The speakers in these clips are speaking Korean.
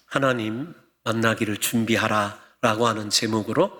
하나님 만나기를 준비하라 라고 하는 제목으로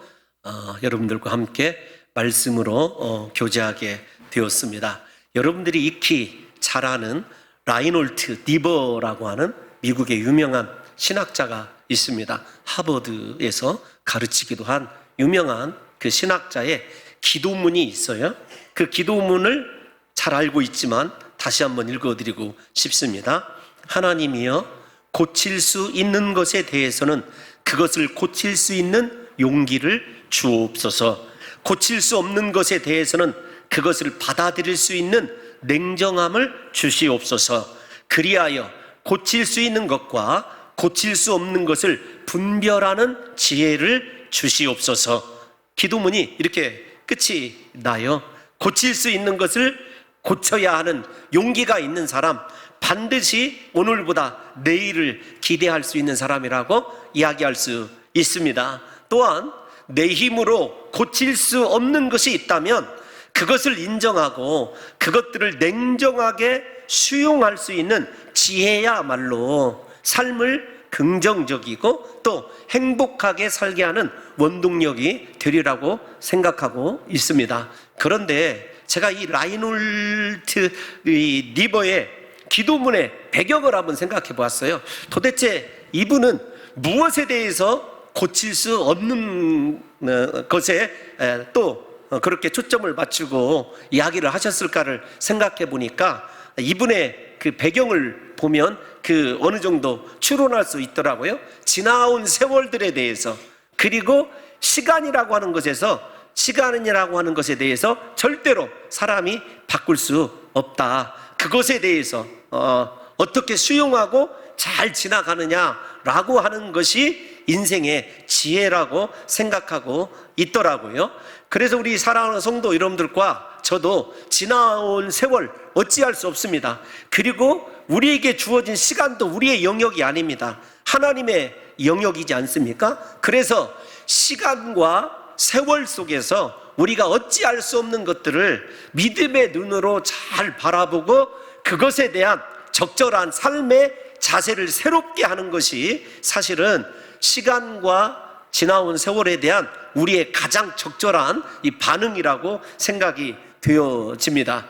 여러분들과 함께 말씀으로 교제하게 되었습니다. 여러분들이 익히 잘 아는 라이놀트 니버라고 하는 미국의 유명한 신학자가 있습니다. 하버드에서 가르치기도 한 유명한 그 신학자의 기도문이 있어요. 그 기도문을 잘 알고 있지만 다시 한번 읽어드리고 싶습니다. 하나님이여, 고칠 수 있는 것에 대해서는 그것을 고칠 수 있는 용기를 주옵소서. 고칠 수 없는 것에 대해서는 그것을 받아들일 수 있는 냉정함을 주시옵소서. 그리하여 고칠 수 있는 것과 고칠 수 없는 것을 분별하는 지혜를 주시옵소서. 기도문이 이렇게 끝이 나요. 고칠 수 있는 것을 고쳐야 하는 용기가 있는 사람, 반드시 오늘보다 내일을 기대할 수 있는 사람이라고 이야기할 수 있습니다. 또한 내 힘으로 고칠 수 없는 것이 있다면 그것을 인정하고 그것들을 냉정하게 수용할 수 있는 지혜야말로 삶을 긍정적이고 또 행복하게 살게 하는 원동력이 되리라고 생각하고 있습니다. 그런데 제가 이 라이놀트 니버의 기도문의 배경을 한번 생각해 보았어요. 도대체 이분은 무엇에 대해서 고칠 수 없는 것에 또 그렇게 초점을 맞추고 이야기를 하셨을까를 생각해 보니까 이분의 그 배경을 보면 그 어느 정도 추론할 수 있더라고요. 지나온 세월들에 대해서, 그리고 시간이라고 하는 것에 대해서 절대로 사람이 바꿀 수 없다. 그것에 대해서 어떻게 수용하고 잘 지나가느냐라고 하는 것이 인생의 지혜라고 생각하고 있더라고요. 그래서 우리 사랑하는 성도 여러분들과 저도 지나온 세월 어찌할 수 없습니다. 그리고 우리에게 주어진 시간도 우리의 영역이 아닙니다. 하나님의 영역이지 않습니까? 그래서 시간과 세월 속에서 우리가 어찌할 수 없는 것들을 믿음의 눈으로 잘 바라보고 그것에 대한 적절한 삶의 자세를 새롭게 하는 것이 사실은 시간과 지나온 세월에 대한 우리의 가장 적절한 이 반응이라고 생각이 되어집니다.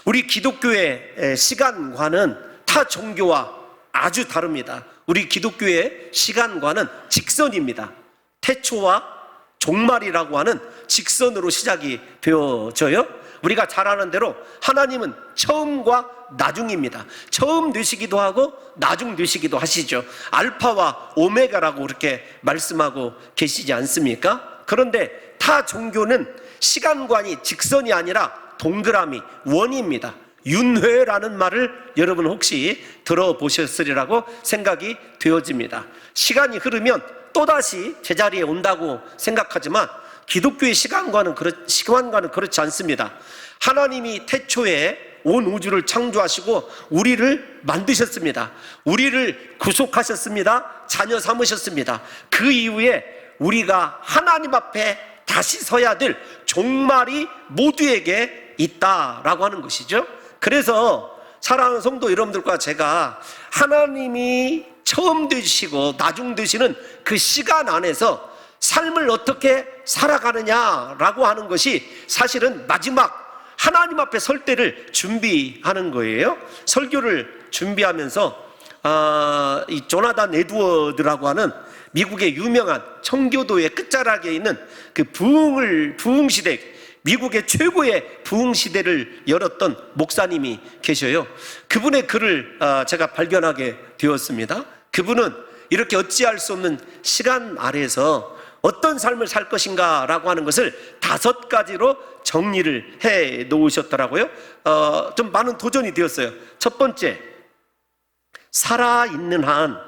우리 기독교의 시간관은 타 종교와 아주 다릅니다. 우리 기독교의 시간관은 직선입니다. 태초와 종말이라고 하는 직선으로 시작이 되어져요. 우리가 잘 아는 대로 하나님은 처음과 나중입니다. 처음 되시기도 하고 나중 되시기도 하시죠. 알파와 오메가라고 그렇게 말씀하고 계시지 않습니까? 그런데 타 종교는 시간관이 직선이 아니라 동그라미, 원입니다. 윤회라는 말을 여러분 혹시 들어보셨으리라고 생각이 되어집니다. 시간이 흐르면 또다시 제자리에 온다고 생각하지만 기독교의 시간과는 그렇지 않습니다. 하나님이 태초에 온 우주를 창조하시고 우리를 만드셨습니다. 우리를 구속하셨습니다. 자녀 삼으셨습니다. 그 이후에 우리가 하나님 앞에 다시 서야 될 종말이 모두에게 있다라고 하는 것이죠. 그래서 사랑하는 성도 여러분들과 제가 하나님이 처음 되시고 나중 되시는 그 시간 안에서 삶을 어떻게 살아가느냐라고 하는 것이 사실은 마지막 하나님 앞에 설 때를 준비하는 거예요. 설교를 준비하면서 이 조나단 에드워드라고 하는 미국의 유명한 청교도의 끝자락에 있는 그 부흥시대, 미국의 최고의 부흥시대를 열었던 목사님이 계셔요. 그분의 글을 제가 발견하게 되었습니다. 그분은 이렇게 어찌할 수 없는 시간 아래에서 어떤 삶을 살 것인가 라고 하는 것을 5가지로 정리를 해 놓으셨더라고요. 좀 많은 도전이 되었어요. 첫 번째, 살아있는 한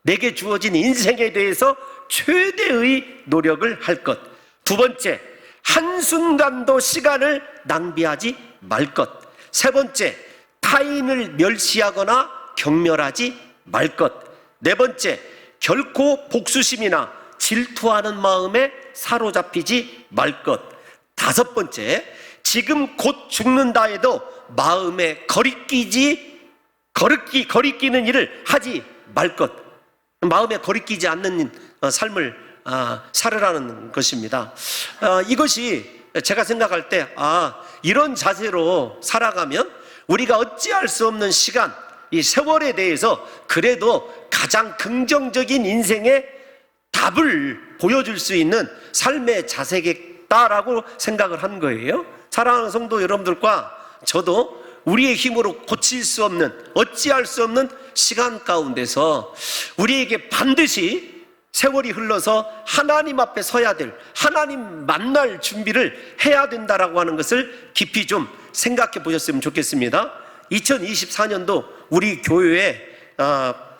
내게 주어진 인생에 대해서 최대의 노력을 할 것. 두 번째, 한순간도 시간을 낭비하지 말 것. 세 번째, 타인을 멸시하거나 경멸하지 말 것. 네 번째, 결코 복수심이나 질투하는 마음에 사로잡히지 말 것. 다섯 번째, 지금 곧 죽는다 해도 마음에 거리끼는 일을 하지 말 것. 마음에 거리끼지 않는 삶을 살으라는 것입니다. 이것이 제가 생각할 때 이런 자세로 살아가면 우리가 어찌할 수 없는 시간, 이 세월에 대해서 그래도 가장 긍정적인 인생의 답을 보여줄 수 있는 삶의 자세겠다라고 생각을 한 거예요. 사랑하는 성도 여러분들과 저도 우리의 힘으로 고칠 수 없는, 어찌할 수 없는 시간 가운데서 우리에게 반드시 세월이 흘러서 하나님 앞에 서야 될, 하나님 만날 준비를 해야 된다라고 하는 것을 깊이 좀 생각해 보셨으면 좋겠습니다. 2024년도 우리 교회의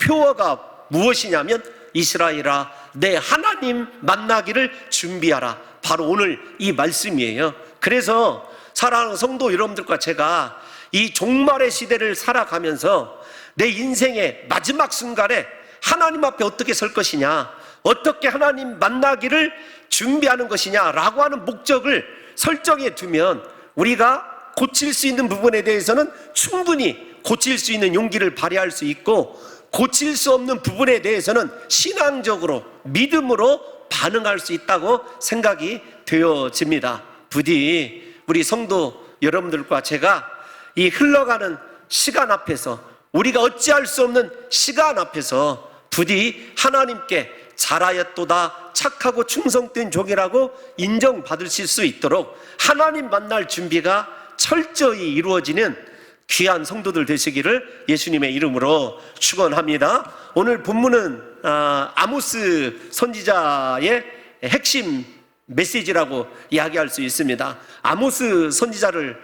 표어가 무엇이냐면 이스라엘아 내 하나님 만나기를 준비하라. 바로 오늘 이 말씀이에요. 그래서 사랑하는 성도 여러분들과 제가 이 종말의 시대를 살아가면서 내 인생의 마지막 순간에 하나님 앞에 어떻게 설 것이냐, 어떻게 하나님 만나기를 준비하는 것이냐라고 하는 목적을 설정해 두면 우리가 고칠 수 있는 부분에 대해서는 충분히 고칠 수 있는 용기를 발휘할 수 있고, 고칠 수 없는 부분에 대해서는 신앙적으로 믿음으로 반응할 수 있다고 생각이 되어집니다. 부디 우리 성도 여러분들과 제가 이 흘러가는 시간 앞에서, 우리가 어찌할 수 없는 시간 앞에서 부디 하나님께 잘하였도다 착하고 충성된 종이라고 인정받으실 수 있도록 하나님 만날 준비가 철저히 이루어지는 귀한 성도들 되시기를 예수님의 이름으로 축원합니다. 오늘 본문은 아모스 선지자의 핵심 메시지라고 이야기할 수 있습니다. 아모스 선지자를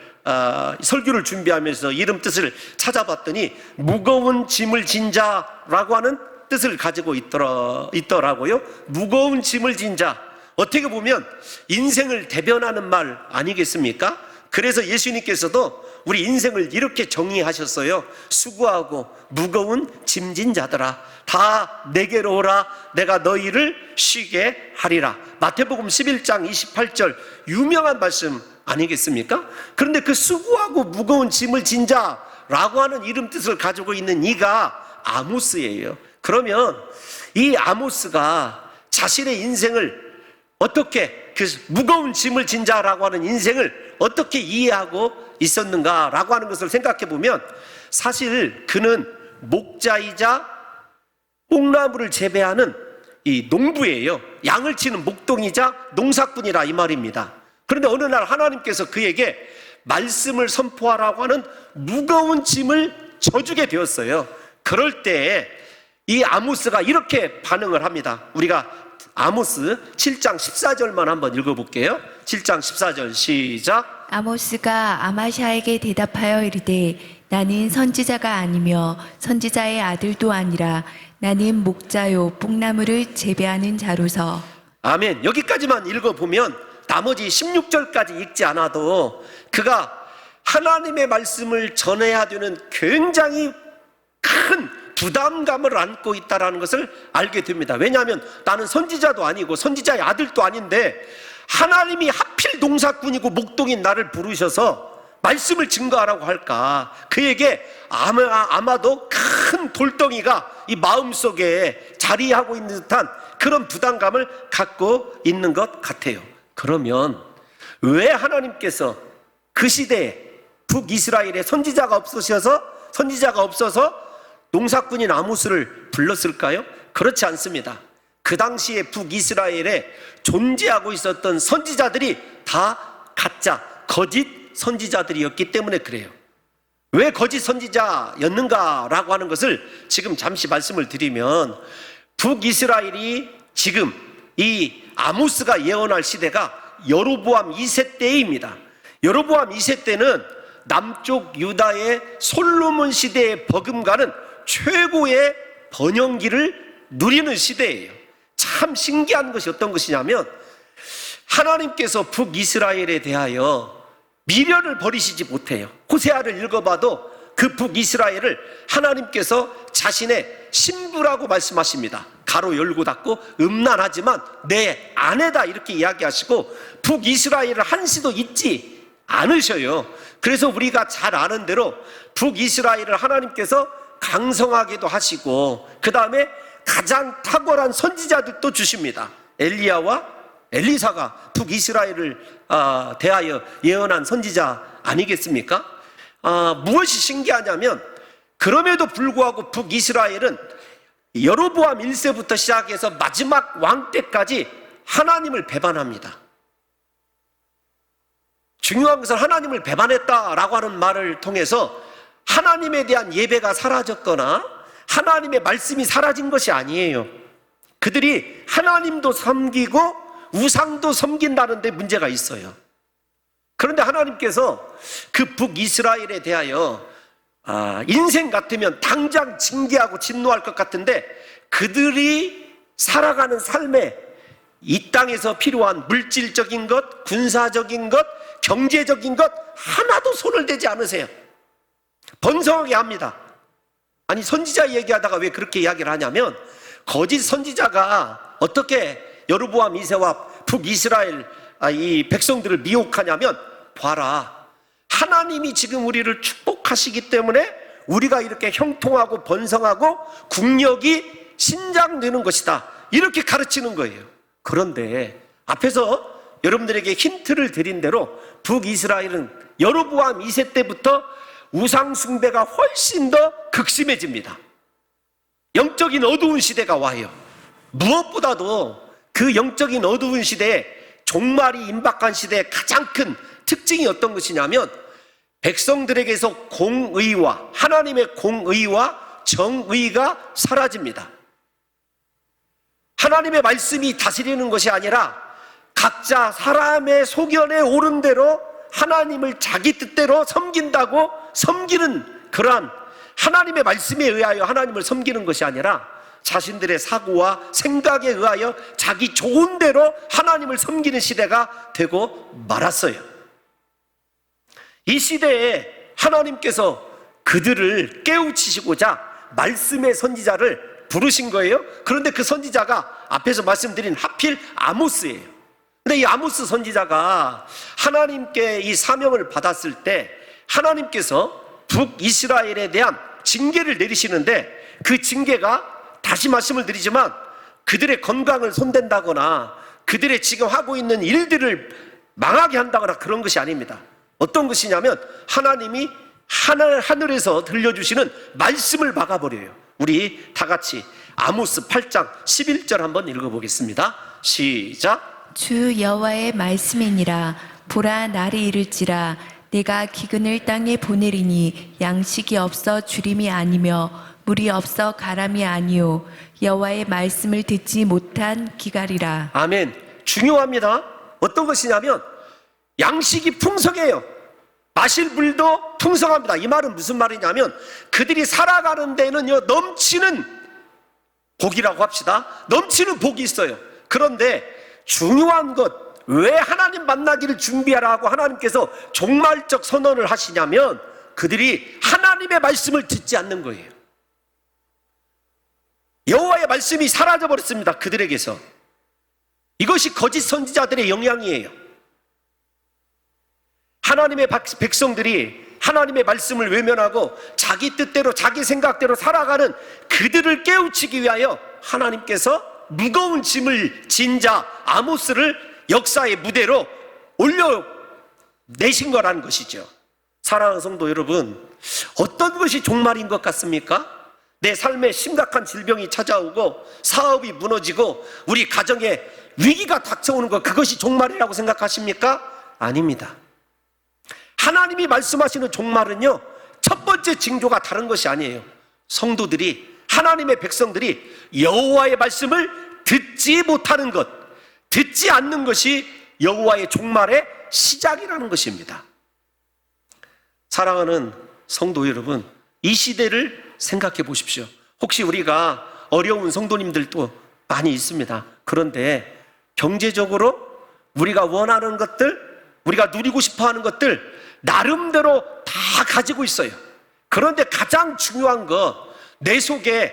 설교를 준비하면서 이름 뜻을 찾아봤더니 무거운 짐을 진 자라고 하는 뜻을 가지고 있더라고요. 무거운 짐을 진 자, 어떻게 보면 인생을 대변하는 말 아니겠습니까? 그래서 예수님께서도 우리 인생을 이렇게 정의하셨어요. 수고하고 무거운 짐진 자들아 다 내게로 오라. 내가 너희를 쉬게 하리라. 마태복음 11장 28절 유명한 말씀 아니겠습니까? 그런데 그 수고하고 무거운 짐을 진 자라고 하는 이름 뜻을 가지고 있는 이가 아모스예요. 그러면 이 아모스가 자신의 인생을 어떻게, 그 무거운 짐을 진 자라고 하는 인생을 어떻게 이해하고 있었는가라고 하는 것을 생각해 보면 사실 그는 목자이자 뽕나무를 재배하는 이 농부예요. 양을 치는 목동이자 농사꾼이라 이 말입니다. 그런데 어느 날 하나님께서 그에게 말씀을 선포하라고 하는 무거운 짐을 져주게 되었어요. 그럴 때 이 아모스가 이렇게 반응을 합니다. 우리가 아모스 7장 14절만 한번 읽어볼게요. 7장 14절 시작. 아모스가 아마샤에게 대답하여 이르되 나는 선지자가 아니며 선지자의 아들도 아니라 나는 목자요 뽕나무를 재배하는 자로서. 아멘. 여기까지만 읽어보면 나머지 16절까지 읽지 않아도 그가 하나님의 말씀을 전해야 되는 굉장히 큰 부담감을 안고 있다는 것을 알게 됩니다. 왜냐하면 나는 선지자도 아니고 선지자의 아들도 아닌데 하나님이 하필 농사꾼이고 목동인 나를 부르셔서 말씀을 증거하라고 할까? 그에게 아마도 큰 돌덩이가 이 마음속에 자리하고 있는 듯한 그런 부담감을 갖고 있는 것 같아요. 그러면 왜 하나님께서 그 시대에 북이스라엘에 선지자가 없어서 농사꾼인 아모스를 불렀을까요? 그렇지 않습니다. 그 당시에 북이스라엘에 존재하고 있었던 선지자들이 다 가짜, 거짓 선지자들이었기 때문에 그래요. 왜 거짓 선지자였는가라고 하는 것을 지금 잠시 말씀을 드리면, 북이스라엘이 지금 이 아모스가 예언할 시대가 여로보암 2세 때입니다. 여로보암 2세 때는 남쪽 유다의 솔로몬 시대에 버금가는 최고의 번영기를 누리는 시대예요. 참 신기한 것이 어떤 것이냐면 하나님께서 북이스라엘에 대하여 미련을 버리시지 못해요. 호세아를 읽어봐도 그 북이스라엘을 하나님께서 자신의 신부라고 말씀하십니다. 가로 열고 닫고 음란하지만 내 아내다 이렇게 이야기하시고 북이스라엘을 한시도 잊지 않으셔요. 그래서 우리가 잘 아는 대로 북이스라엘을 하나님께서 강성하게도 하시고 그 다음에 가장 탁월한 선지자들도 주십니다. 엘리야와 엘리사가 북이스라엘을 대하여 예언한 선지자 아니겠습니까? 무엇이 신기하냐면 그럼에도 불구하고 북이스라엘은 여로보암 1세부터 시작해서 마지막 왕 때까지 하나님을 배반합니다. 중요한 것은 하나님을 배반했다라고 하는 말을 통해서 하나님에 대한 예배가 사라졌거나 하나님의 말씀이 사라진 것이 아니에요. 그들이 하나님도 섬기고 우상도 섬긴다는 데 문제가 있어요. 그런데 하나님께서 그 북이스라엘에 대하여 인생 같으면 당장 징계하고 진노할 것 같은데 그들이 살아가는 삶에 이 땅에서 필요한 물질적인 것, 군사적인 것, 경제적인 것 하나도 손을 대지 않으세요. 번성하게 합니다. 아니 선지자 얘기하다가 왜 그렇게 이야기를 하냐면 거짓 선지자가 어떻게 여로보암 2세와 북이스라엘 이 백성들을 미혹하냐면 봐라, 하나님이 지금 우리를 축복하시기 때문에 우리가 이렇게 형통하고 번성하고 국력이 신장되는 것이다, 이렇게 가르치는 거예요. 그런데 앞에서 여러분들에게 힌트를 드린 대로 북이스라엘은 여로보암 2세 때부터 우상 숭배가 훨씬 더 극심해집니다. 영적인 어두운 시대가 와요. 무엇보다도 그 영적인 어두운 시대에 종말이 임박한 시대의 가장 큰 특징이 어떤 것이냐면 백성들에게서 공의와 하나님의 공의와 정의가 사라집니다. 하나님의 말씀이 다스리는 것이 아니라 각자 사람의 소견에 오른 대로 하나님을 자기 뜻대로 섬긴다고 섬기는 그러한 하나님의 말씀에 의하여 하나님을 섬기는 것이 아니라 자신들의 사고와 생각에 의하여 자기 좋은 대로 하나님을 섬기는 시대가 되고 말았어요. 이 시대에 하나님께서 그들을 깨우치시고자 말씀의 선지자를 부르신 거예요. 그런데 그 선지자가 앞에서 말씀드린 하필 아모스예요. 근데 이 아모스 선지자가 하나님께 이 사명을 받았을 때 하나님께서 북이스라엘에 대한 징계를 내리시는데 그 징계가 다시 말씀을 드리지만 그들의 건강을 손댄다거나 그들의 지금 하고 있는 일들을 망하게 한다거나 그런 것이 아닙니다. 어떤 것이냐면 하나님이 하늘에서 들려주시는 말씀을 막아버려요. 우리 다 같이 아모스 8장 11절 한번 읽어보겠습니다. 시작. 주 여호와의 말씀이니라. 보라, 날이 이를지라. 내가 기근을 땅에 보내리니 양식이 없어 주림이 아니며 물이 없어 가람이 아니요 여호와의 말씀을 듣지 못한 기갈이라. 아멘. 중요합니다. 어떤 것이냐면 양식이 풍성해요. 마실 물도 풍성합니다. 이 말은 무슨 말이냐면 그들이 살아가는 데는요 넘치는 복이라고 합시다. 넘치는 복이 있어요. 그런데 중요한 것, 왜 하나님 만나기를 준비하라고 하나님께서 종말적 선언을 하시냐면 그들이 하나님의 말씀을 듣지 않는 거예요. 여호와의 말씀이 사라져 버렸습니다. 그들에게서. 이것이 거짓 선지자들의 영향이에요. 하나님의 백성들이 하나님의 말씀을 외면하고 자기 뜻대로 자기 생각대로 살아가는 그들을 깨우치기 위하여 하나님께서 무거운 짐을 진 자 아모스를 역사의 무대로 올려내신 거라는 것이죠. 사랑하는 성도 여러분, 어떤 것이 종말인 것 같습니까? 내 삶에 심각한 질병이 찾아오고 사업이 무너지고 우리 가정에 위기가 닥쳐오는 것, 그것이 종말이라고 생각하십니까? 아닙니다. 하나님이 말씀하시는 종말은요 첫 번째 징조가 다른 것이 아니에요. 성도들이, 하나님의 백성들이 여호와의 말씀을 듣지 못하는 것, 듣지 않는 것이 여호와의 종말의 시작이라는 것입니다. 사랑하는 성도 여러분, 이 시대를 생각해 보십시오. 혹시 우리가 어려운 성도님들도 많이 있습니다. 그런데 경제적으로 우리가 원하는 것들, 우리가 누리고 싶어하는 것들 나름대로 다 가지고 있어요. 그런데 가장 중요한 거, 내 속에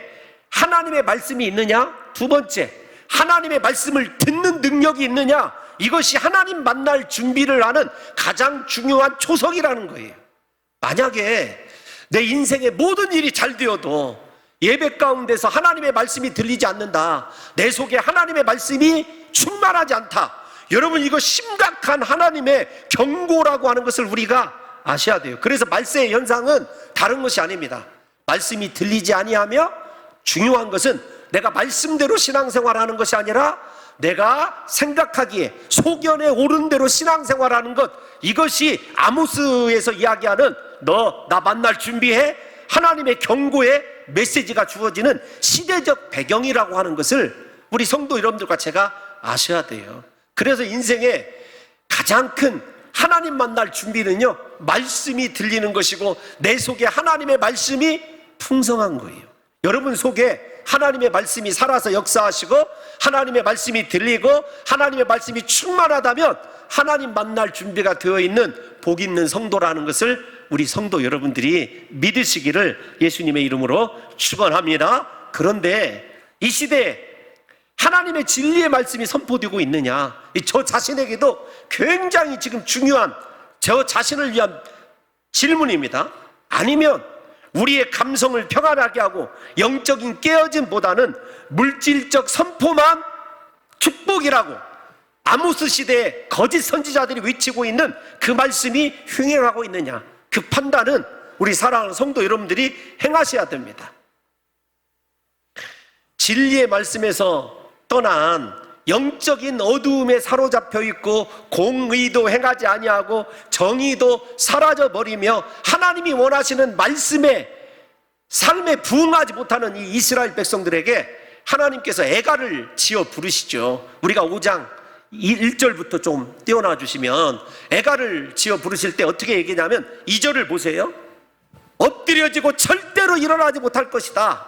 하나님의 말씀이 있느냐? 두 번째, 하나님의 말씀을 듣는 능력이 있느냐? 이것이 하나님 만날 준비를 하는 가장 중요한 초석이라는 거예요. 만약에 내 인생의 모든 일이 잘 되어도 예배 가운데서 하나님의 말씀이 들리지 않는다, 내 속에 하나님의 말씀이 충만하지 않다, 여러분 이거 심각한 하나님의 경고라고 하는 것을 우리가 아셔야 돼요. 그래서 말세의 현상은 다른 것이 아닙니다. 말씀이 들리지 아니하며, 중요한 것은 내가 말씀대로 신앙생활하는 것이 아니라 내가 생각하기에 소견에 오른 대로 신앙생활하는 것, 이것이 아모스에서 이야기하는 너 나 만날 준비해, 하나님의 경고의 메시지가 주어지는 시대적 배경이라고 하는 것을 우리 성도 여러분들과 제가 아셔야 돼요. 그래서 인생의 가장 큰 하나님 만날 준비는요, 말씀이 들리는 것이고 내 속에 하나님의 말씀이 풍성한 거예요. 여러분 속에 하나님의 말씀이 살아서 역사하시고 하나님의 말씀이 들리고 하나님의 말씀이 충만하다면 하나님 만날 준비가 되어 있는 복 있는 성도라는 것을 우리 성도 여러분들이 믿으시기를 예수님의 이름으로 축원합니다. 그런데 이 시대에 하나님의 진리의 말씀이 선포되고 있느냐, 저 자신에게도 굉장히 지금 중요한 저 자신을 위한 질문입니다. 아니면 우리의 감성을 평안하게 하고 영적인 깨어짐보다는 물질적 선포만 축복이라고 아모스 시대에 거짓 선지자들이 외치고 있는 그 말씀이 흉행하고 있느냐, 그 판단은 우리 사랑하는 성도 여러분들이 행하셔야 됩니다. 진리의 말씀에서 떠난 영적인 어두움에 사로잡혀 있고 공의도 행하지 아니하고 정의도 사라져버리며 하나님이 원하시는 말씀에 삶에 부응하지 못하는 이 이스라엘 백성들에게 하나님께서 애가를 지어 부르시죠. 우리가 5장 1절부터 좀 띄워놔 주시면 애가를 지어 부르실 때 어떻게 얘기냐면 2절을 보세요. 엎드려지고 절대로 일어나지 못할 것이다.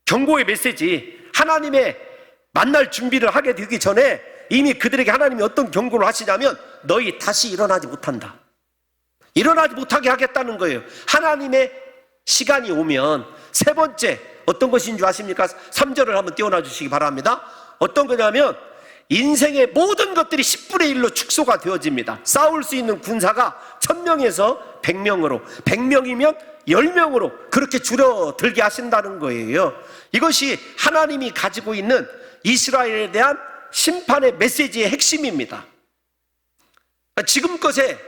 경고의 메시지. 하나님의 만날 준비를 하게 되기 전에 이미 그들에게 하나님이 어떤 경고를 하시냐면 너희 다시 일어나지 못한다, 일어나지 못하게 하겠다는 거예요. 하나님의 시간이 오면 세 번째 어떤 것인 줄 아십니까? 3절을 한번 띄워놔 주시기 바랍니다. 어떤 거냐면 인생의 모든 것들이 10분의 1로 축소가 되어집니다. 싸울 수 있는 군사가 1000명에서 100명으로, 100명이면 10명으로 그렇게 줄어들게 하신다는 거예요. 이것이 하나님이 가지고 있는 이스라엘에 대한 심판의 메시지의 핵심입니다. 지금 것에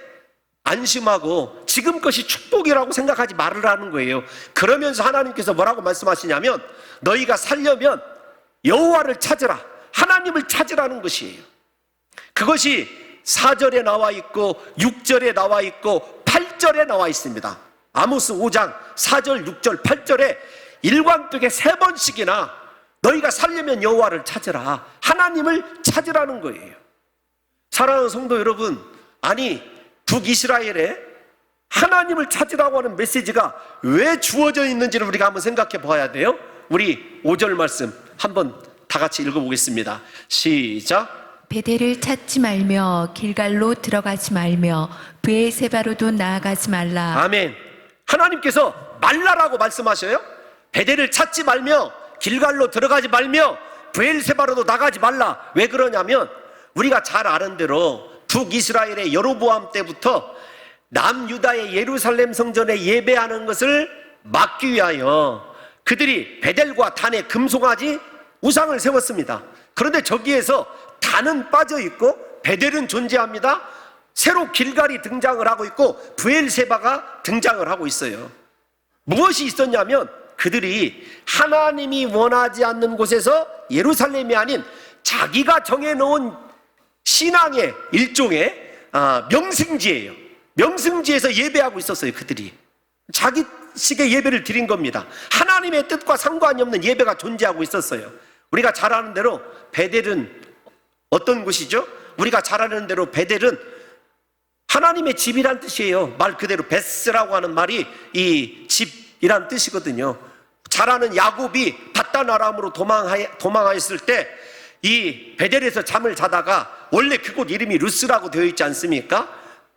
안심하고 지금 것이 축복이라고 생각하지 말으라는 거예요. 그러면서 하나님께서 뭐라고 말씀하시냐면 너희가 살려면 여호와를 찾으라, 하나님을 찾으라는 것이에요. 그것이 4절에 나와 있고 6절에 나와 있고 8절에 나와 있습니다. 아모스 5장 4절, 6절, 8절에 일관되게 3번씩이나 너희가 살려면 여호와를 찾으라, 하나님을 찾으라는 거예요. 사랑하는 성도 여러분, 아니 북이스라엘에 하나님을 찾으라고 하는 메시지가 왜 주어져 있는지를 우리가 한번 생각해 봐야 돼요. 우리 5절 말씀 한번 다 같이 읽어보겠습니다. 시작. 베델을 찾지 말며 길갈로 들어가지 말며 브에세바로도 나아가지 말라. 아멘. 하나님께서 말라라고 말씀하셔요. 베델을 찾지 말며 길갈로 들어가지 말며 브엘세바로도 나가지 말라. 왜 그러냐면 우리가 잘 아는 대로 북이스라엘의 여로보암 때부터 남유다의 예루살렘 성전에 예배하는 것을 막기 위하여 그들이 베델과 단에 금송아지 우상을 세웠습니다. 그런데 저기에서 단은 빠져 있고 베델은 존재합니다. 새로 길갈이 등장을 하고 있고 브엘세바가 등장을 하고 있어요. 무엇이 있었냐면 그들이 하나님이 원하지 않는 곳에서 예루살렘이 아닌 자기가 정해놓은 신앙의 일종의 명승지예요. 명승지에서 예배하고 있었어요. 그들이 자기식의 예배를 드린 겁니다. 하나님의 뜻과 상관이 없는 예배가 존재하고 있었어요. 우리가 잘 아는 대로 베델은 어떤 곳이죠? 우리가 잘 아는 대로 베델은 하나님의 집이란 뜻이에요. 말 그대로 베스라고 하는 말이 이 집이란 뜻이거든요. 잘 아는 야곱이 바단 아람으로 도망하였을 때 이 베델에서 잠을 자다가 원래 그곳 이름이 루스라고 되어 있지 않습니까?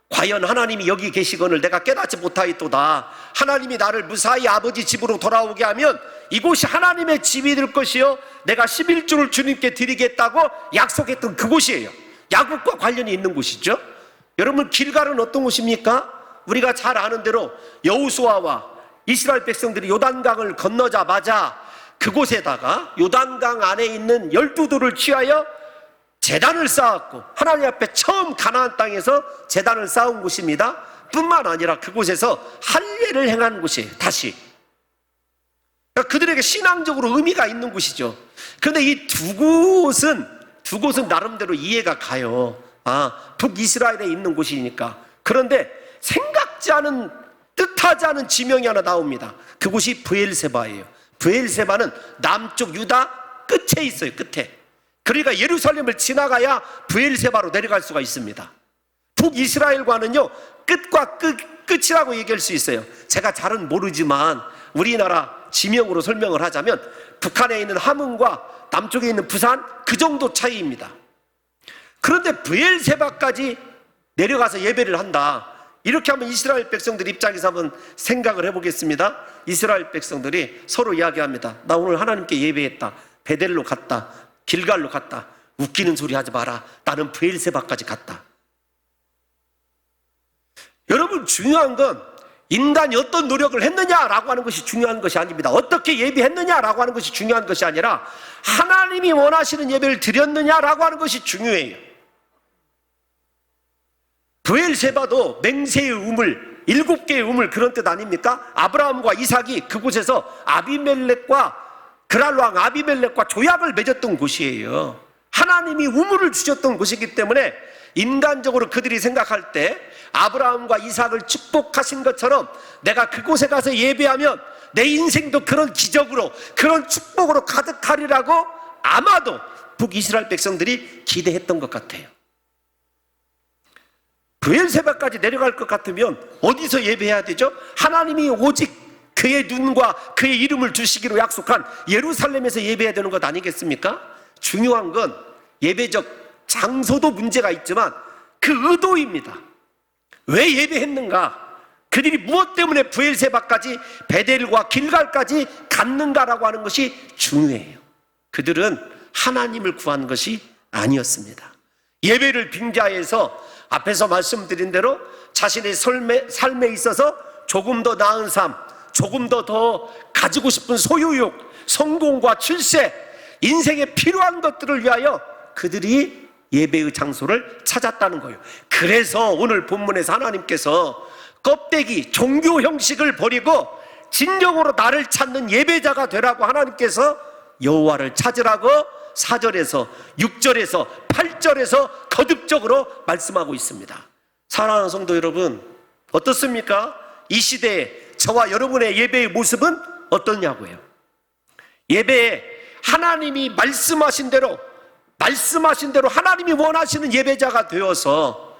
과연 하나님이 여기 계시거늘 내가 깨닫지 못하였도다. 하나님이 나를 무사히 아버지 집으로 돌아오게 하면 이곳이 하나님의 집이 될 것이요 내가 11조를 주님께 드리겠다고 약속했던 그곳이에요. 야곱과 관련이 있는 곳이죠. 여러분 길갈은 어떤 곳입니까? 우리가 잘 아는 대로 여호수아와 이스라엘 백성들이 요단강을 건너자마자 그곳에다가 요단강 안에 있는 12돌을 취하여 제단을 쌓았고, 하나님 앞에 처음 가나안 땅에서 제단을 쌓은 곳입니다. 뿐만 아니라 그곳에서 할례를 행한 곳이에요. 다시 그러니까 그들에게 신앙적으로 의미가 있는 곳이죠. 그런데 이 두 곳은 나름대로 이해가 가요. 북이스라엘에 있는 곳이니까. 그런데 생각지 않은, 뜻하지 않은 지명이 하나 나옵니다. 그곳이 브엘세바예요. 브엘세바는 남쪽 유다 끝에 있어요. 끝에. 그러니까 예루살렘을 지나가야 브엘세바로 내려갈 수가 있습니다. 북이스라엘과는요, 끝과 끝이라고 얘기할 수 있어요. 제가 잘은 모르지만 우리나라 지명으로 설명을 하자면 북한에 있는 함흥과 남쪽에 있는 부산, 그 정도 차이입니다. 그런데 브엘세바까지 내려가서 예배를 한다. 이렇게 하면 이스라엘 백성들 입장에서 한번 생각을 해보겠습니다. 이스라엘 백성들이 서로 이야기합니다. 나 오늘 하나님께 예배했다. 베델로 갔다. 길갈로 갔다. 웃기는 소리 하지 마라. 나는 브엘세바까지 갔다. 여러분, 중요한 건 인간이 어떤 노력을 했느냐라고 하는 것이 중요한 것이 아닙니다. 어떻게 예배했느냐라고 하는 것이 중요한 것이 아니라 하나님이 원하시는 예배를 드렸느냐라고 하는 것이 중요해요. 브엘세바도 맹세의 우물, 7개의 우물, 그런 뜻 아닙니까? 아브라함과 이삭이 그곳에서 그랄왕 아비멜렉과 조약을 맺었던 곳이에요. 하나님이 우물을 주셨던 곳이기 때문에 인간적으로 그들이 생각할 때 아브라함과 이삭을 축복하신 것처럼 내가 그곳에 가서 예배하면 내 인생도 그런 기적으로, 그런 축복으로 가득하리라고 아마도 북이스라엘 백성들이 기대했던 것 같아요. 브엘세바까지 내려갈 것 같으면 어디서 예배해야 되죠? 하나님이 오직 그의 눈과 그의 이름을 두시기로 약속한 예루살렘에서 예배해야 되는 것 아니겠습니까? 중요한 건 예배적 장소도 문제가 있지만 그 의도입니다. 왜 예배했는가? 그들이 무엇 때문에 브엘세바까지, 베델과 길갈까지 갔는가라고 하는 것이 중요해요. 그들은 하나님을 구한 것이 아니었습니다. 예배를 빙자해서 앞에서 말씀드린 대로 자신의 삶에 있어서 조금 더 나은 삶, 조금 더 가지고 싶은 소유욕, 성공과 출세, 인생에 필요한 것들을 위하여 그들이 예배의 장소를 찾았다는 거예요. 그래서 오늘 본문에서 하나님께서 껍데기, 종교 형식을 버리고 진정으로 나를 찾는 예배자가 되라고 하나님께서 여호와를 찾으라고 4절에서 6절에서 8절에서 거듭적으로 말씀하고 있습니다. 사랑하는 성도 여러분, 어떻습니까? 이 시대에 저와 여러분의 예배의 모습은 어떠냐고요? 예배에 하나님이 말씀하신 대로 하나님이 원하시는 예배자가 되어서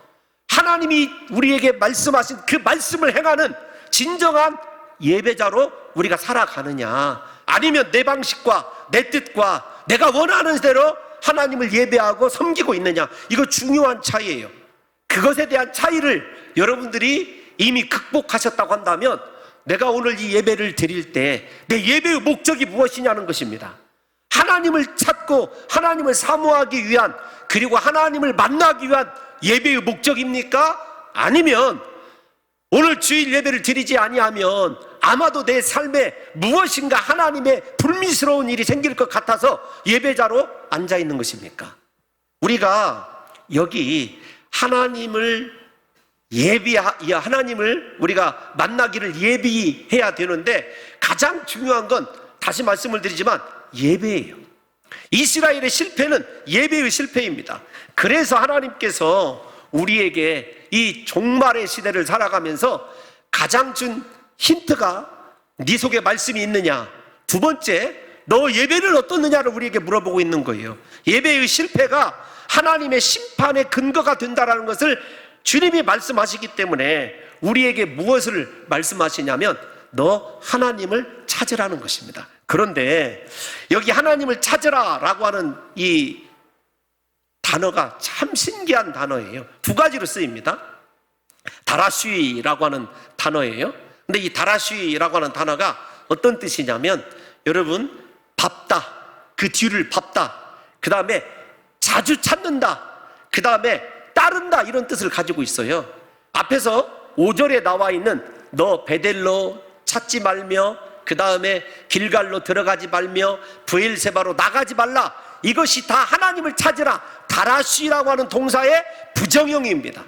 하나님이 우리에게 말씀하신 그 말씀을 행하는 진정한 예배자로 우리가 살아가느냐, 아니면 내 방식과 내 뜻과 내가 원하는 대로 하나님을 예배하고 섬기고 있느냐, 이거 중요한 차이예요. 그것에 대한 차이를 여러분들이 이미 극복하셨다고 한다면 내가 오늘 이 예배를 드릴 때 내 예배의 목적이 무엇이냐는 것입니다. 하나님을 찾고 하나님을 사모하기 위한, 그리고 하나님을 만나기 위한 예배의 목적입니까? 아니면 오늘 주일 예배를 드리지 아니하면 아마도 내 삶에 무엇인가 하나님의 불미스러운 일이 생길 것 같아서 예배자로 앉아 있는 것입니까? 우리가 여기 하나님을 우리가 만나기를 예비해야 되는데 가장 중요한 건 다시 말씀을 드리지만 예배예요. 이스라엘의 실패는 예배의 실패입니다. 그래서 하나님께서 우리에게 이 종말의 시대를 살아가면서 가장 준 힌트가 네 속에 말씀이 있느냐, 두 번째 너 예배를 어떻느냐를 우리에게 물어보고 있는 거예요. 예배의 실패가 하나님의 심판의 근거가 된다는 것을 주님이 말씀하시기 때문에 우리에게 무엇을 말씀하시냐면 너 하나님을 찾으라는 것입니다. 그런데 여기 하나님을 찾으라라고 하는 이 단어가 참 신기한 단어예요. 두 가지로 쓰입니다. 다라쉬라고 하는 단어예요. 근데 이 다라쉬라고 하는 단어가 어떤 뜻이냐면, 여러분, 밟다, 그 뒤를 밟다, 그 다음에 자주 찾는다, 그 다음에 따른다, 이런 뜻을 가지고 있어요. 앞에서 5절에 나와 있는 너 베델로 찾지 말며 그 다음에 길갈로 들어가지 말며 브엘세바로 나가지 말라. 이것이 다 하나님을 찾으라. 다라쉬라고 하는 동사의 부정형입니다.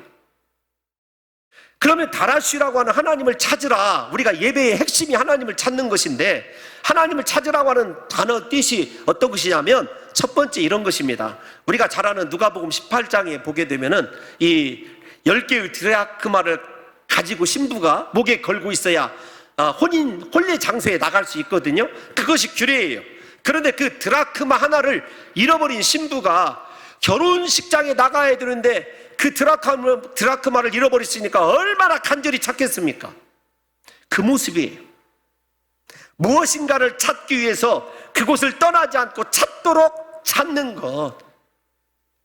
그러면 다라쉬라고 하는 하나님을 찾으라, 우리가 예배의 핵심이 하나님을 찾는 것인데, 하나님을 찾으라고 하는 단어 뜻이 어떤 것이냐면 첫 번째 이런 것입니다. 우리가 잘 아는 누가복음 18장에 보게 되면은 이 10개의 드라크마를 가지고 신부가 목에 걸고 있어야 혼례 장소에 나갈 수 있거든요. 그것이 규례예요. 그런데 그 드라크마 하나를 잃어버린 신부가 결혼식장에 나가야 되는데 그 드라크마를 잃어버렸으니까 얼마나 간절히 찾겠습니까? 그 모습이에요. 무엇인가를 찾기 위해서 그곳을 떠나지 않고 찾도록 찾는 것,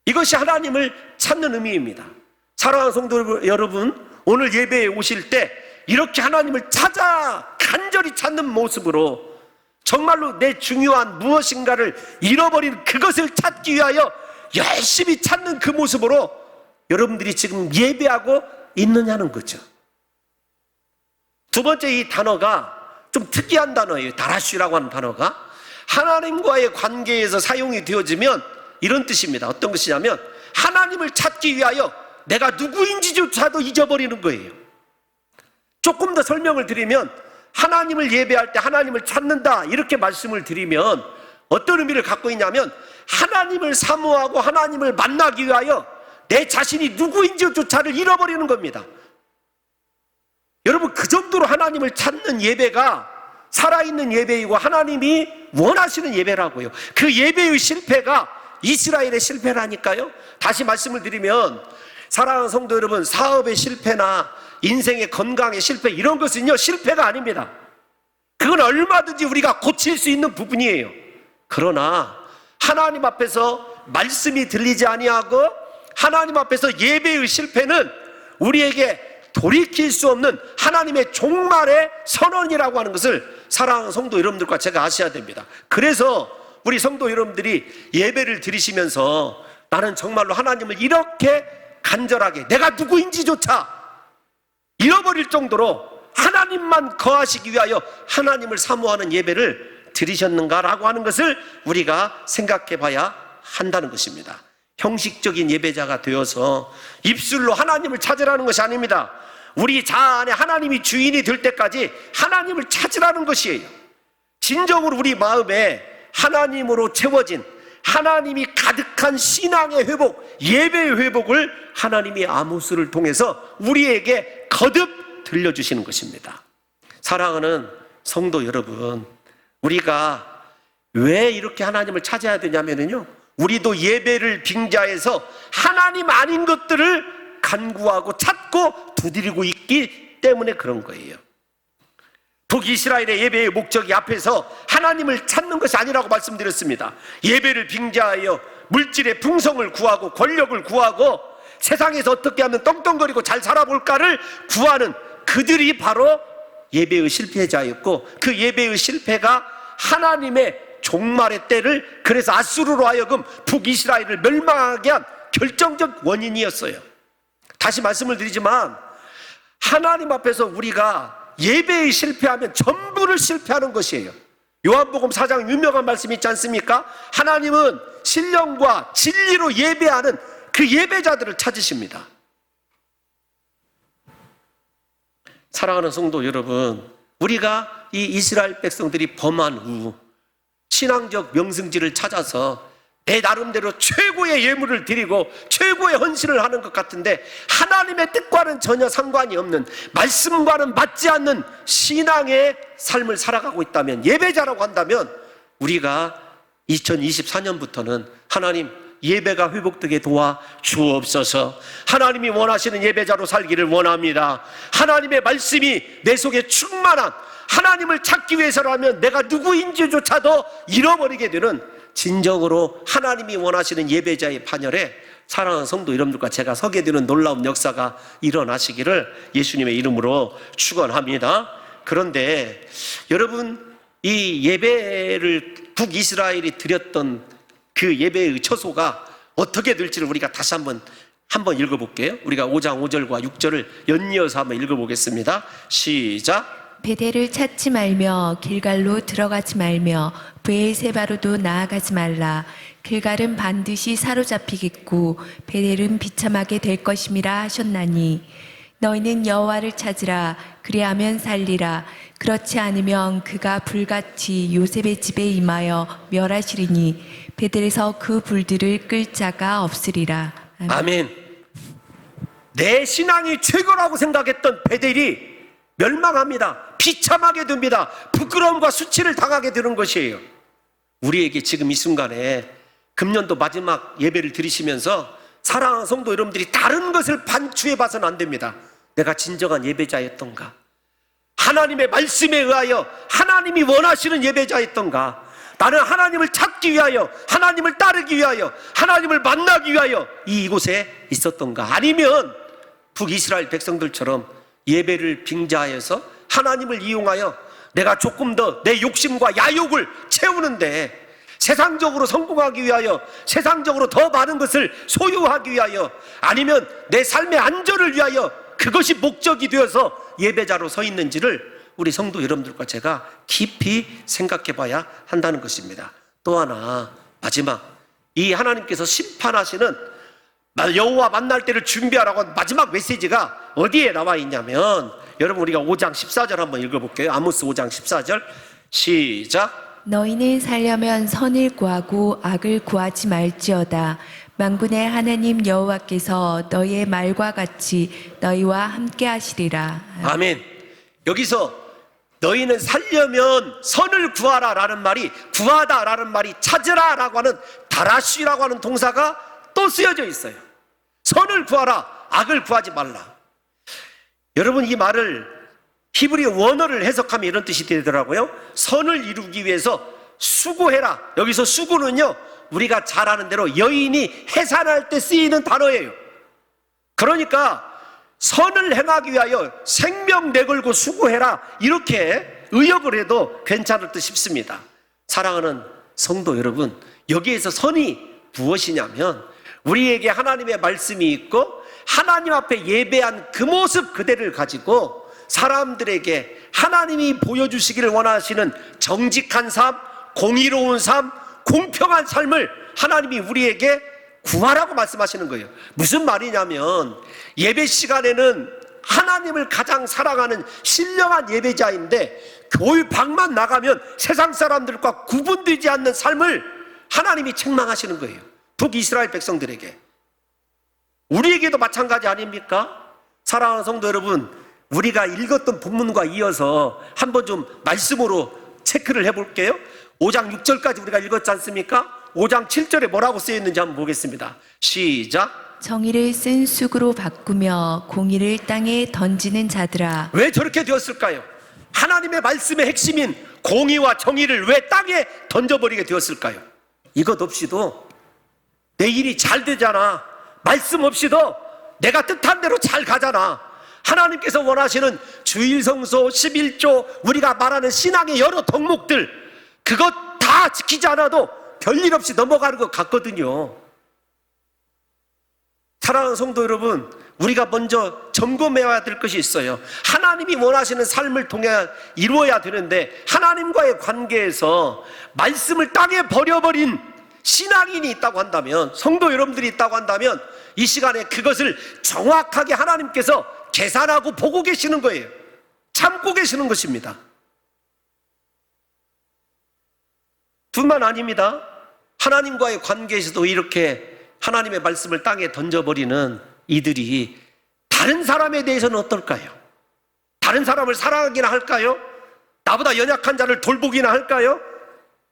이것이 하나님을 찾는 의미입니다. 사랑하는 성도 여러분, 오늘 예배에 오실 때 이렇게 하나님을 찾아 간절히 찾는 모습으로 정말로 내 중요한 무엇인가를 잃어버린 그것을 찾기 위하여 열심히 찾는 그 모습으로 여러분들이 지금 예배하고 있느냐는 거죠. 두 번째, 이 단어가 좀 특이한 단어예요. 다라쉬라고 하는 단어가 하나님과의 관계에서 사용이 되어지면 이런 뜻입니다. 어떤 것이냐면 하나님을 찾기 위하여 내가 누구인지조차도 잊어버리는 거예요. 조금 더 설명을 드리면, 하나님을 예배할 때 하나님을 찾는다 이렇게 말씀을 드리면 어떤 의미를 갖고 있냐면, 하나님을 사모하고 하나님을 만나기 위하여 내 자신이 누구인지조차를 잃어버리는 겁니다. 여러분, 그 정도로 하나님을 찾는 예배가 살아있는 예배이고 하나님이 원하시는 예배라고요. 그 예배의 실패가 이스라엘의 실패라니까요. 다시 말씀을 드리면, 사랑하는 성도 여러분, 사업의 실패나 인생의 건강의 실패, 이런 것은요 실패가 아닙니다. 그건 얼마든지 우리가 고칠 수 있는 부분이에요. 그러나 하나님 앞에서 말씀이 들리지 아니하고 하나님 앞에서 예배의 실패는 우리에게 돌이킬 수 없는 하나님의 종말의 선언이라고 하는 것을 사랑하는 성도 여러분들과 제가 아셔야 됩니다. 그래서 우리 성도 여러분들이 예배를 드리시면서 나는 정말로 하나님을 이렇게 간절하게 내가 누구인지조차 잃어버릴 정도로 하나님만 거하시기 위하여 하나님을 사모하는 예배를 드리셨는가라고 하는 것을 우리가 생각해 봐야 한다는 것입니다. 형식적인 예배자가 되어서 입술로 하나님을 찾으라는 것이 아닙니다. 우리 자아 안에 하나님이 주인이 될 때까지 하나님을 찾으라는 것이에요. 진정으로 우리 마음에 하나님으로 채워진, 하나님이 가득한 신앙의 회복, 예배의 회복을 하나님이 아모스를 통해서 우리에게 거듭 들려주시는 것입니다. 사랑하는 성도 여러분, 우리가 왜 이렇게 하나님을 찾아야 되냐면요, 우리도 예배를 빙자해서 하나님 아닌 것들을 간구하고 찾고 두드리고 있기 때문에 그런 거예요. 북이스라엘의 예배의 목적이 앞에서 하나님을 찾는 것이 아니라고 말씀드렸습니다. 예배를 빙자하여 물질의 풍성을 구하고 권력을 구하고 세상에서 어떻게 하면 떵떵거리고 잘 살아볼까를 구하는 그들이 바로 예배의 실패자였고, 그 예배의 실패가 하나님의 종말의 때를, 그래서 아수르로 하여금 북이스라엘을 멸망하게 한 결정적 원인이었어요. 다시 말씀을 드리지만, 하나님 앞에서 우리가 예배에 실패하면 전부를 실패하는 것이에요. 요한복음 4장 유명한 말씀이 있지 않습니까? 하나님은 신령과 진리로 예배하는 그 예배자들을 찾으십니다. 사랑하는 성도 여러분, 우리가 이 이스라엘 백성들이 범한 후 신앙적 명승지를 찾아서 내 나름대로 최고의 예물을 드리고 최고의 헌신을 하는 것 같은데, 하나님의 뜻과는 전혀 상관이 없는, 말씀과는 맞지 않는 신앙의 삶을 살아가고 있다면, 예배자라고 한다면, 우리가 2024년부터는 하나님, 예배가 회복되게 도와 주옵소서. 하나님이 원하시는 예배자로 살기를 원합니다. 하나님의 말씀이 내 속에 충만한, 하나님을 찾기 위해서라면 내가 누구인지조차도 잃어버리게 되는 진정으로 하나님이 원하시는 예배자의 반열에 사랑하는 성도 여러분들과 제가 서게 되는 놀라운 역사가 일어나시기를 예수님의 이름으로 축원합니다. 그런데 여러분, 이 예배를 북이스라엘이 드렸던 그 예배의 처소가 어떻게 될지를 우리가 다시 한번 읽어볼게요. 우리가 5장 5절과 6절을 연이어서 한번 읽어보겠습니다. 시작. 베델을 찾지 말며 길갈로 들어가지 말며 브에세바로도 나아가지 말라. 길갈은 반드시 사로잡히겠고 베델은 비참하게 될 것임이라 하셨나니 너희는 여호와를 찾으라. 그리하면 살리라. 그렇지 않으면 그가 불같이 요셉의 집에 임하여 멸하시리니 베델에서 그 불들을 끌 자가 없으리라. 아멘. 내 신앙이 최고라고 생각했던 베델이 멸망합니다. 비참하게 됩니다. 부끄러움과 수치를 당하게 되는 것이에요. 우리에게 지금 이 순간에 금년도 마지막 예배를 드리시면서 사랑하는 성도 여러분들이 다른 것을 반추해 봐서는 안 됩니다. 내가 진정한 예배자였던가? 하나님의 말씀에 의하여 하나님이 원하시는 예배자였던가? 나는 하나님을 찾기 위하여, 하나님을 따르기 위하여, 하나님을 만나기 위하여 이곳에 있었던가? 아니면 북이스라엘 백성들처럼 예배를 빙자하여서 하나님을 이용하여 내가 조금 더 내 욕심과 야욕을 채우는데, 세상적으로 성공하기 위하여, 세상적으로 더 많은 것을 소유하기 위하여, 아니면 내 삶의 안전을 위하여 그것이 목적이 되어서 예배자로 서 있는지를 우리 성도 여러분들과 제가 깊이 생각해 봐야 한다는 것입니다. 또 하나, 마지막, 이 하나님께서 심판하시는 여호와 만날 때를 준비하라고 한 마지막 메시지가 어디에 나와 있냐면, 여러분 우리가 5장 14절 한번 읽어볼게요. 아모스 5장 14절 시작. 너희는 살려면 선을 구하고 악을 구하지 말지어다. 만군의 하나님 여호와께서 너희의 말과 같이 너희와 함께 하시리라. 아멘. 여기서 너희는 살려면 선을 구하라 라는 말이, 구하다 라는 말이 찾으라 라고 하는 다라쉬라고 하는 동사가 또 쓰여져 있어요. 선을 구하라, 악을 구하지 말라. 여러분, 이 말을 히브리 원어를 해석하면 이런 뜻이 되더라고요. 선을 이루기 위해서 수고해라. 여기서 수고는요, 우리가 잘 아는 대로 여인이 해산할 때 쓰이는 단어예요. 그러니까 선을 행하기 위하여 생명 내걸고 수고해라, 이렇게 의역을 해도 괜찮을 듯 싶습니다. 사랑하는 성도 여러분, 여기에서 선이 무엇이냐면, 우리에게 하나님의 말씀이 있고 하나님 앞에 예배한 그 모습 그대를 가지고 사람들에게 하나님이 보여주시기를 원하시는 정직한 삶, 공의로운 삶, 공평한 삶을 하나님이 우리에게 구하라고 말씀하시는 거예요. 무슨 말이냐면, 예배 시간에는 하나님을 가장 사랑하는 신령한 예배자인데 교회방만 나가면 세상 사람들과 구분되지 않는 삶을 하나님이 책망하시는 거예요. 북이스라엘 백성들에게. 우리에게도 마찬가지 아닙니까? 사랑하는 성도 여러분, 우리가 읽었던 본문과 이어서 한번 좀 말씀으로 체크를 해볼게요. 5장 6절까지 우리가 읽었지 않습니까? 5장 7절에 뭐라고 쓰여있는지 한번 보겠습니다. 시작. 정의를 쓴 쑥으로 바꾸며 공의를 땅에 던지는 자들아. 왜 저렇게 되었을까요? 하나님의 말씀의 핵심인 공의와 정의를 왜 땅에 던져버리게 되었을까요? 이것 없이도 내 일이 잘 되잖아. 말씀 없이도 내가 뜻한 대로 잘 가잖아. 하나님께서 원하시는 주일성소, 11조, 우리가 말하는 신앙의 여러 덕목들, 그것 다 지키지 않아도 별일 없이 넘어가는 것 같거든요. 사랑하는 성도 여러분, 우리가 먼저 점검해야 될 것이 있어요. 하나님이 원하시는 삶을 통해 이루어야 되는데, 하나님과의 관계에서 말씀을 땅에 버려버린 신앙인이 있다고 한다면, 성도 여러분들이 있다고 한다면, 이 시간에 그것을 정확하게 하나님께서 계산하고 보고 계시는 거예요. 참고 계시는 것입니다. 뿐만 아닙니다. 하나님과의 관계에서도 이렇게 하나님의 말씀을 땅에 던져버리는 이들이 다른 사람에 대해서는 어떨까요? 다른 사람을 사랑하기나 할까요? 나보다 연약한 자를 돌보기나 할까요?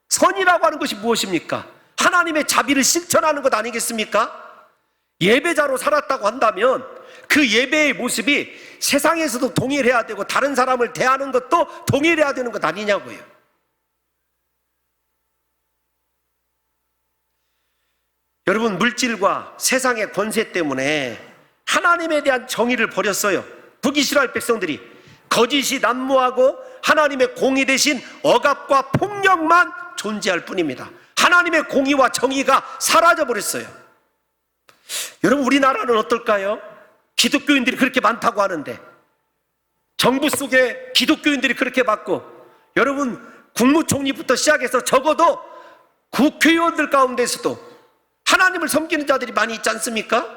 선이라고 하는 것이 무엇입니까? 하나님의 자비를 실천하는 것 아니겠습니까? 예배자로 살았다고 한다면 그 예배의 모습이 세상에서도 동일해야 되고 다른 사람을 대하는 것도 동일해야 되는 것 아니냐고요. 여러분, 물질과 세상의 권세 때문에 하나님에 대한 정의를 버렸어요. 북이스라엘 백성들이 거짓이 난무하고 하나님의 공의 대신 억압과 폭력만 존재할 뿐입니다. 하나님의 공의와 정의가 사라져버렸어요. 여러분, 우리나라는 어떨까요? 기독교인들이 그렇게 많다고 하는데 정부 속에 기독교인들이 그렇게 받고, 여러분 국무총리부터 시작해서 적어도 국회의원들 가운데서도 하나님을 섬기는 자들이 많이 있지 않습니까?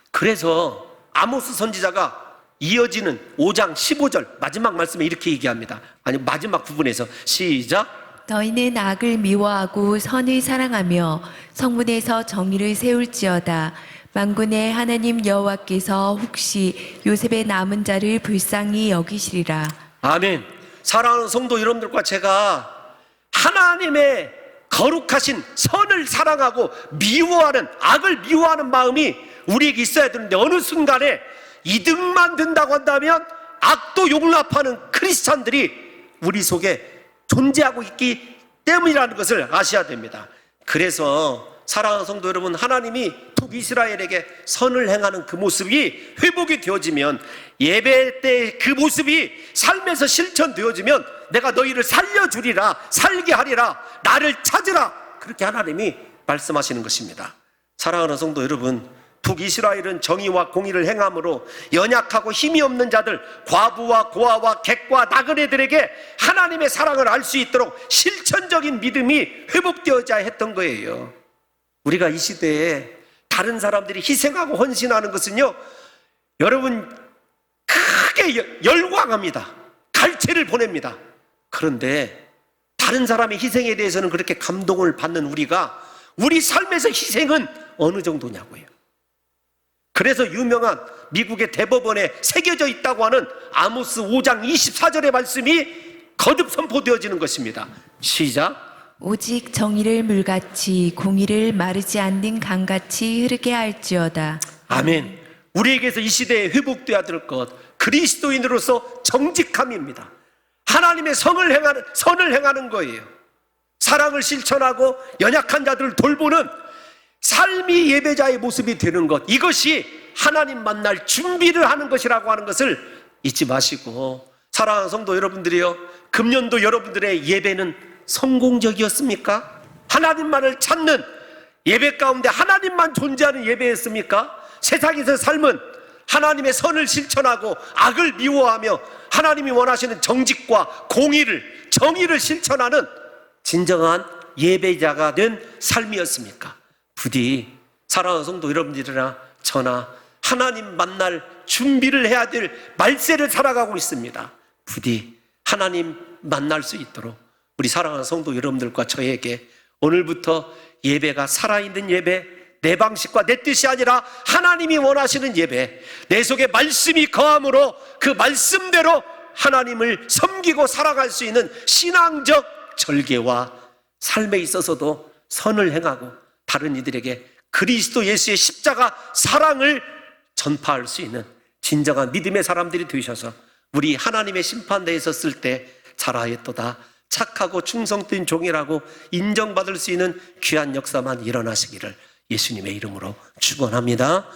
그래서 아모스 선지자가 이어지는 5장 15절 마지막 말씀에 이렇게 얘기합니다. 아니, 마지막 부분에서 시작. 너희는 악을 미워하고 선을 사랑하며 성문에서 정의를 세울지어다. 만군의 하나님 여호와께서 혹시 요셉의 남은 자를 불쌍히 여기시리라. 아멘. 사랑하는 성도 여러분들과 제가 하나님의 거룩하신 선을 사랑하고 미워하는, 악을 미워하는 마음이 우리에게 있어야 되는데, 어느 순간에 이득만 된다고 한다면 악도 용납하는 크리스찬들이 우리 속에 존재하고 있기 때문이라는 것을 아셔야 됩니다. 그래서 사랑하는 성도 여러분, 하나님이 북이스라엘에게 선을 행하는 그 모습이 회복이 되어지면, 예배 때 그 모습이 삶에서 실천되어지면 내가 너희를 살려주리라, 살게 하리라, 나를 찾으라, 그렇게 하나님이 말씀하시는 것입니다. 사랑하는 성도 여러분, 북이스라엘은 정의와 공의를 행함으로 연약하고 힘이 없는 자들, 과부와 고아와 객과 나그네들에게 하나님의 사랑을 알 수 있도록 실천적인 믿음이 회복되어야 했던 거예요. 우리가 이 시대에 다른 사람들이 희생하고 헌신하는 것은요, 여러분 크게 열광합니다. 갈채를 보냅니다. 그런데 다른 사람의 희생에 대해서는 그렇게 감동을 받는 우리가, 우리 삶에서 희생은 어느 정도냐고요. 그래서 유명한 미국의 대법원에 새겨져 있다고 하는 아모스 5장 24절의 말씀이 거듭 선포되어지는 것입니다. 시작. 오직 정의를 물같이 공의를 마르지 않는 강같이 흐르게 할지어다. 아멘. 우리에게서 이 시대에 회복되어야 될 것, 그리스도인으로서 정직함입니다. 하나님의 선을 행하는 거예요. 사랑을 실천하고 연약한 자들을 돌보는 삶이 예배자의 모습이 되는 것, 이것이 하나님 만날 준비를 하는 것이라고 하는 것을 잊지 마시고, 사랑하는 성도 여러분들이요, 금년도 여러분들의 예배는 성공적이었습니까? 하나님만을 찾는 예배 가운데 하나님만 존재하는 예배였습니까? 세상에서 삶은 하나님의 선을 실천하고 악을 미워하며 하나님이 원하시는 정직과 공의를, 정의를 실천하는 진정한 예배자가 된 삶이었습니까? 부디 사랑하는 성도 여러분들이나 저나 하나님 만날 준비를 해야 될 말세를 살아가고 있습니다. 부디 하나님 만날 수 있도록 우리 사랑하는 성도 여러분들과 저에게 오늘부터 예배가 살아있는 예배, 내 방식과 내 뜻이 아니라 하나님이 원하시는 예배, 내 속에 말씀이 거함으로 그 말씀대로 하나님을 섬기고 살아갈 수 있는 신앙적 절개와 삶에 있어서도 선을 행하고 다른 이들에게 그리스도 예수의 십자가 사랑을 전파할 수 있는 진정한 믿음의 사람들이 되셔서 우리 하나님의 심판대에 섰을 때 잘하였도다, 착하고 충성된 종이라고 인정받을 수 있는 귀한 역사만 일어나시기를 예수님의 이름으로 축원합니다.